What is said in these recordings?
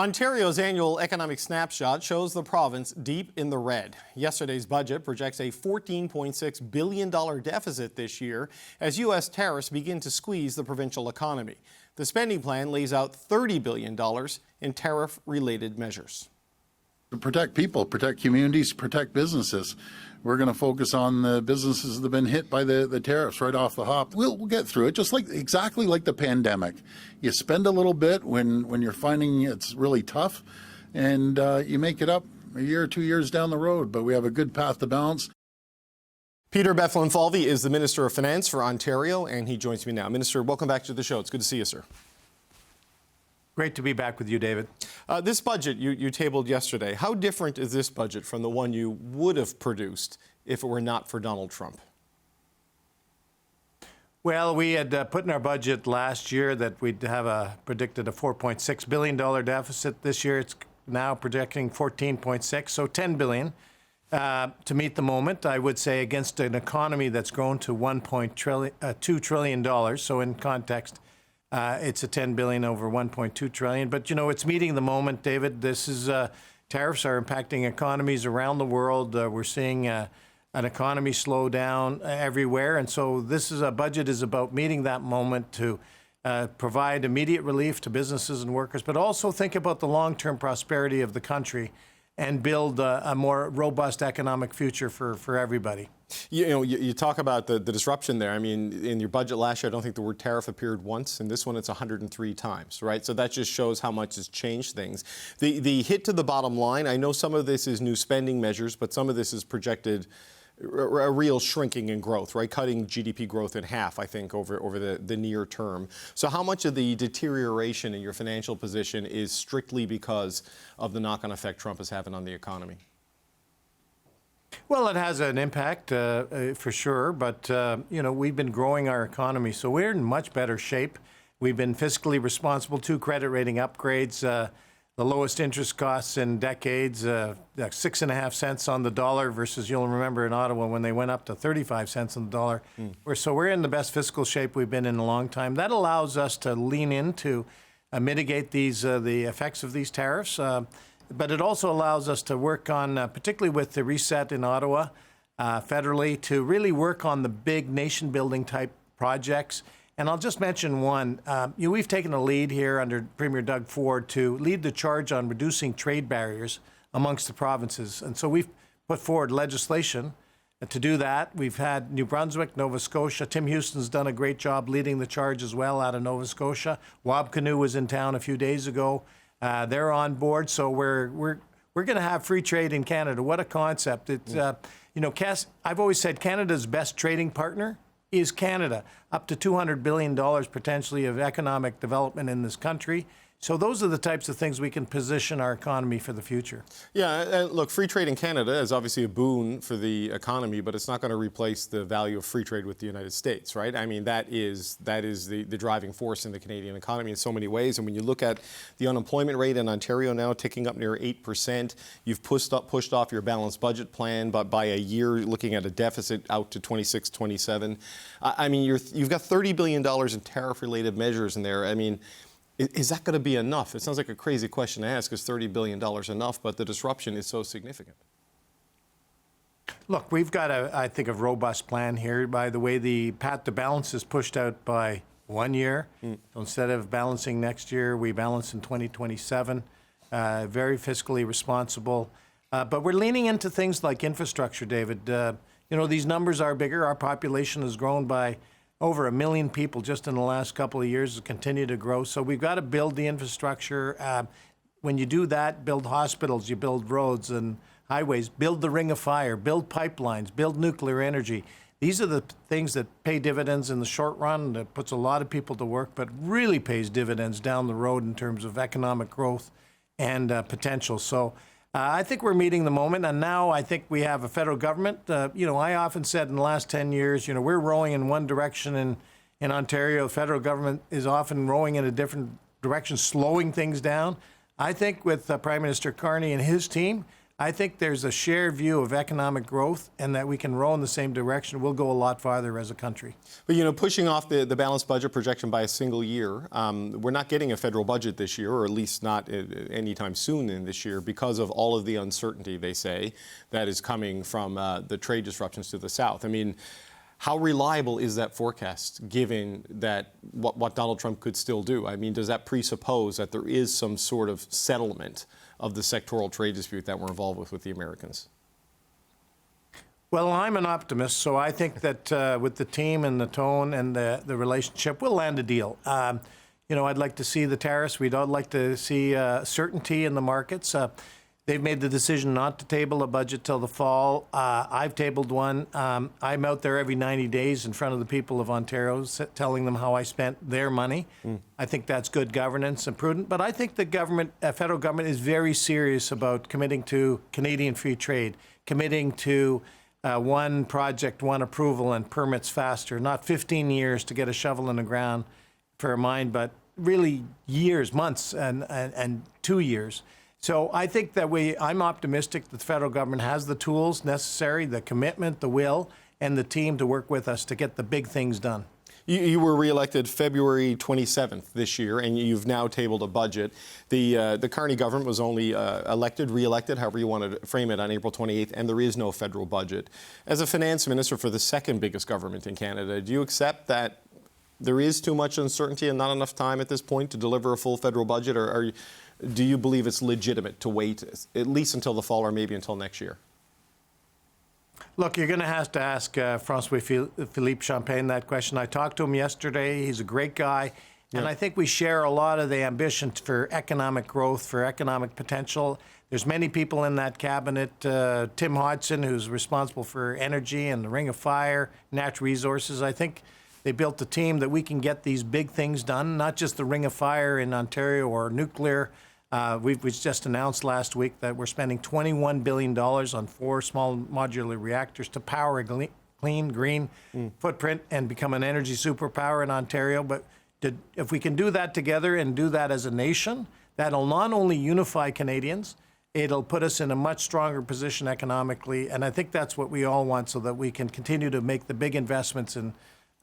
Ontario's annual economic snapshot shows the province deep in the red. Yesterday's budget projects a $14.6 billion deficit this year as U.S. tariffs begin to squeeze the provincial economy. The spending plan lays out $30 billion in tariff-related measures. To protect people, protect communities, protect businesses. We're going to focus on the businesses that have been hit by the tariffs right off the hop. We'll get through it, just exactly like the pandemic. You spend a little bit when you're finding it's really tough, and you make it up a year or 2 years down the road. But we have a good path to balance. Peter Bethlenfalvy is the Minister of Finance for Ontario, and he joins me now. Minister, welcome back to the show. It's good to see you, sir. Great to be back with you, David. This budget you tabled yesterday, how different is this budget from the one you would have produced if it were not for Donald Trump? Well, we had put in our budget last year that we'd have predicted a $4.6 billion deficit. This year it's now projecting 14.6, so $10 billion to meet the moment, I would say, against an economy that's grown to $2 trillion. So in context, it's a $10 billion over $1.2 trillion. But, you know, it's meeting the moment, David. This is tariffs are impacting economies around the world. We're seeing an economy slow down everywhere. And so this is a budget is about meeting that moment to provide immediate relief to businesses and workers, but also think about the long-term prosperity of the country and build a more robust economic future for everybody. You know, you talk about the disruption there. I mean, in your budget last year, I don't think the word tariff appeared once. In this one, it's 103 times, right? So that just shows how much has changed things. The hit to the bottom line, I know some of this is new spending measures, but some of this is projected a real shrinking in growth, right? Cutting GDP growth in half, I think, over the near term. So how much of the deterioration in your financial position is strictly because of the knock-on effect Trump is having on the economy? Well, it has an impact for sure, but you know, we've been growing our economy, so we're in much better shape. We've been fiscally responsible, 2 credit rating upgrades, the lowest interest costs in decades, 6.5 cents on the dollar versus, you'll remember in Ottawa when they went up to 35 cents on the dollar. So we're in the best fiscal shape we've been in a long time. That allows us to lean into mitigate these the effects of these tariffs. But it also allows us to work on, particularly with the reset in Ottawa, federally, to really work on the big nation-building type projects. And I'll just mention one. We've taken a lead here under Premier Doug Ford to lead the charge on reducing trade barriers amongst the provinces. And so we've put forward legislation to do that. We've had New Brunswick, Nova Scotia. Tim Houston's done a great job leading the charge as well out of Nova Scotia. Wabkanu was in town a few days ago. They're on board, so we're going to have free trade in Canada. What a concept! It's you know, I've always said Canada's best trading partner is Canada, up to $200 billion potentially of economic development in this country. So those are the types of things we can position our economy for the future. Yeah, and look, free trade in Canada is obviously a boon for the economy, but it's not going to replace the value of free trade with the United States, right? I mean, that is the driving force in the Canadian economy in so many ways. And when you look at the unemployment rate in Ontario now ticking up near 8%, you've pushed off your balanced budget plan, but by a year, looking at a deficit out to 26, 27. I mean, you've got $30 billion in tariff-related measures in there. I mean, is that going to be enough? It sounds like a crazy question to ask. Is $30 billion enough? But the disruption is so significant. Look, we've got, I think, a robust plan here. By the way, the path to balance is pushed out by 1 year. So instead of balancing next year, we balance in 2027. Very fiscally responsible. But we're leaning into things like infrastructure, David. You know, these numbers are bigger. Our population has grown by over 1 million people just in the last couple of years, continue to grow. So we've got to build the infrastructure. When you do that, build hospitals, you build roads and highways, build the Ring of Fire, build pipelines, build nuclear energy. These are the things that pay dividends in the short run, that puts a lot of people to work, but really pays dividends down the road in terms of economic growth and potential. So I think we're meeting the moment, and now I think we have a federal government. You know, I often said in the last 10 years, you know, we're rowing in one direction in Ontario. The federal government is often rowing in a different direction, slowing things down. I think with Prime Minister Carney and his team, I think there's a shared view of economic growth and that we can row in the same direction. We'll go a lot farther as a country. But, you know, pushing off the balanced budget projection by a single year, we're not getting a federal budget this year, or at least not anytime soon in this year, because of all of the uncertainty, they say, that is coming from the trade disruptions to the South. I mean, how reliable is that forecast, given that what Donald Trump could still do? I mean, does that presuppose that there is some sort of settlement of the sectoral trade dispute that we're involved with the Americans? Well, I'm an optimist, so I think that with the team and the tone and the relationship, we'll land a deal. You know, I'd like to see the tariffs. We'd all like to see certainty in the markets. They've made the decision not to table a budget till the fall. I've tabled one. I'm out there every 90 days in front of the people of Ontario telling them how I spent their money. I think that's good governance and prudent. But I think the government, federal government, is very serious about committing to Canadian free trade, committing to one project, one approval, and permits faster. Not 15 years to get a shovel in the ground for a mine, but really years, months, and 2 years. So I think that I'm optimistic that the federal government has the tools necessary, the commitment, the will, and the team to work with us to get the big things done. You were reelected February 27th this year, and you've now tabled a budget. The Carney government was only reelected, however you want to frame it, on April 28th, and there is no federal budget. As a finance minister for the second biggest government in Canada, do you accept that there is too much uncertainty and not enough time at this point to deliver a full federal budget, or do you believe it's legitimate to wait at least until the fall or maybe until next year? Look, you're going to have to ask François-Philippe Champagne that question. I talked to him yesterday. He's a great guy. And I think we share a lot of the ambition for economic growth, for economic potential. There's many people in that cabinet. Tim Hodgson, who's responsible for energy and the Ring of Fire, natural resources. I think they built a team that we can get these big things done, not just the Ring of Fire in Ontario or nuclear. We just announced last week that we're spending $21 billion on 4 small modular reactors to power a clean, green footprint and become an energy superpower in Ontario. But if we can do that together and do that as a nation, that'll not only unify Canadians, it'll put us in a much stronger position economically. And I think that's what we all want, so that we can continue to make the big investments in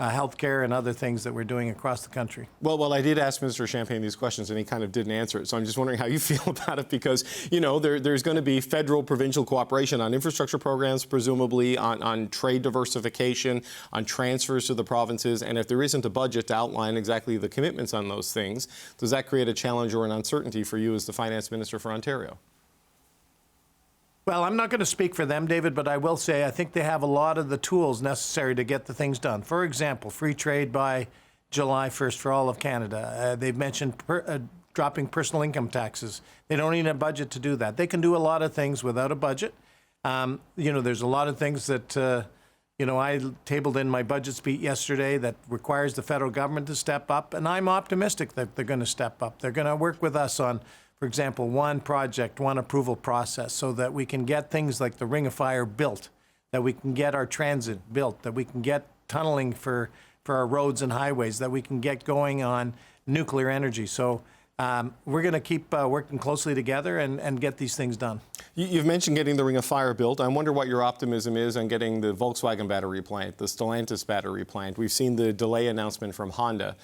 healthcare and other things that we're doing across the country. Well, I did ask Minister Champagne these questions, and he kind of didn't answer it. So I'm just wondering how you feel about it, because, you know, there's going to be federal-provincial cooperation on infrastructure programs, presumably, on trade diversification, on transfers to the provinces. And if there isn't a budget to outline exactly the commitments on those things, does that create a challenge or an uncertainty for you as the Finance Minister for Ontario? Well, I'm not going to speak for them, David, but I will say I think they have a lot of the tools necessary to get the things done. For example, free trade by July 1st for all of Canada. They've mentioned dropping personal income taxes. They don't need a budget to do that. They can do a lot of things without a budget. You know, there's a lot of things that, you know, I tabled in my budget speech yesterday that requires the federal government to step up, and I'm optimistic that they're going to step up. They're going to work with us on, for example, one project, one approval process, so that we can get things like the Ring of Fire built, that we can get our transit built, that we can get tunneling for our roads and highways, that we can get going on nuclear energy. So we're going to keep working closely together and get these things done. You've mentioned getting the Ring of Fire built. I wonder what your optimism is on getting the Volkswagen battery plant, the Stellantis battery plant. We've seen the delay announcement from Honda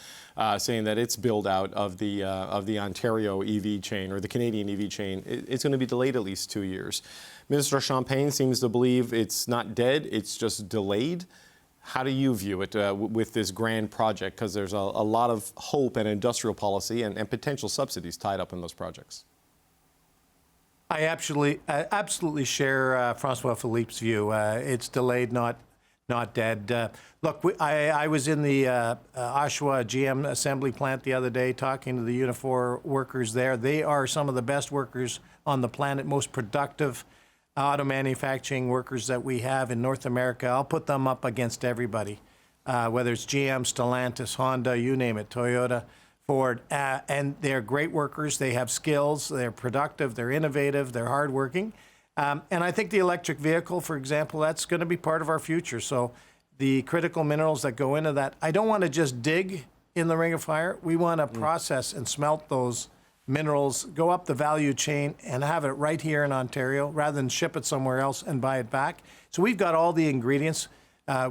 saying that its build out of the Ontario EV chain, or the Canadian EV chain, it's going to be delayed at least 2 years. Minister Champagne seems to believe it's not dead, it's just delayed. How do you view it with this grand project? Because there's a lot of hope and industrial policy and potential subsidies tied up in those projects. I absolutely share François-Philippe's view. It's delayed, not dead. Look, I was in the Oshawa GM assembly plant the other day talking to the Unifor workers there. They are some of the best workers on the planet, most productive auto manufacturing workers that we have in North America. I'll put them up against everybody, whether it's GM, Stellantis, Honda, you name it, Toyota, Ford. And they're great workers. They have skills. They're productive. They're innovative. They're hardworking. And I think the electric vehicle, for example, that's going to be part of our future. So the critical minerals that go into that, I don't want to just dig in the Ring of Fire. We want to process and smelt those minerals, go up the value chain and have it right here in Ontario rather than ship it somewhere else and buy it back. So we've got all the ingredients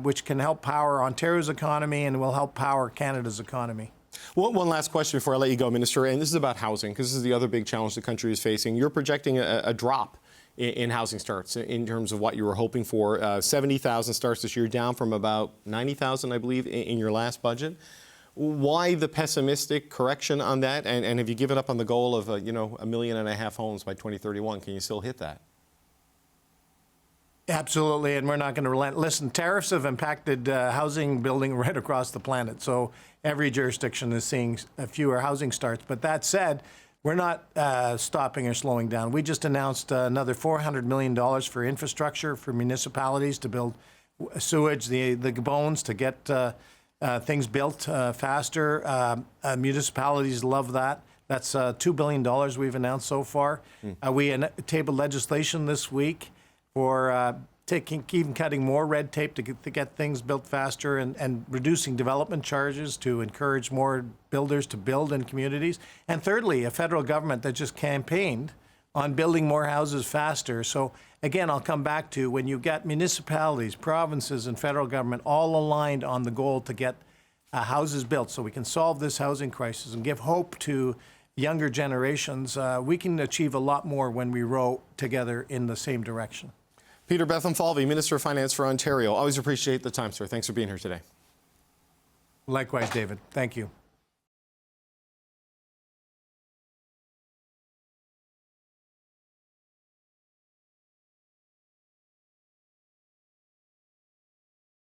which can help power Ontario's economy and will help power Canada's economy. Well, one last question before I let you go, Minister, and this is about housing, because this is the other big challenge the country is facing. You're projecting a drop in housing starts in terms of what you were hoping for. 70,000 starts this year, down from about 90,000, I believe, in your last budget. Why the pessimistic correction on that? And have you given up on the goal of, 1.5 million homes by 2031? Can you still hit that? Absolutely, and we're not going to relent. Listen, tariffs have impacted housing building right across the planet, so every jurisdiction is seeing fewer housing starts. But that said, we're not stopping or slowing down. We just announced another $400 million for infrastructure for municipalities to build sewage, the bones to get things built faster. Municipalities love that. That's $2 billion we've announced so far. We tabled legislation this week for even cutting more red tape to get things built faster and reducing development charges to encourage more builders to build in communities. And thirdly, a federal government that just campaigned on building more houses faster. So again, I'll come back to when you get municipalities, provinces, and federal government all aligned on the goal to get houses built so we can solve this housing crisis and give hope to younger generations, we can achieve a lot more when we row together in the same direction. Peter Bethlenfalvy, Minister of Finance for Ontario. Always appreciate the time, sir. Thanks for being here today. Likewise, David. Thank you.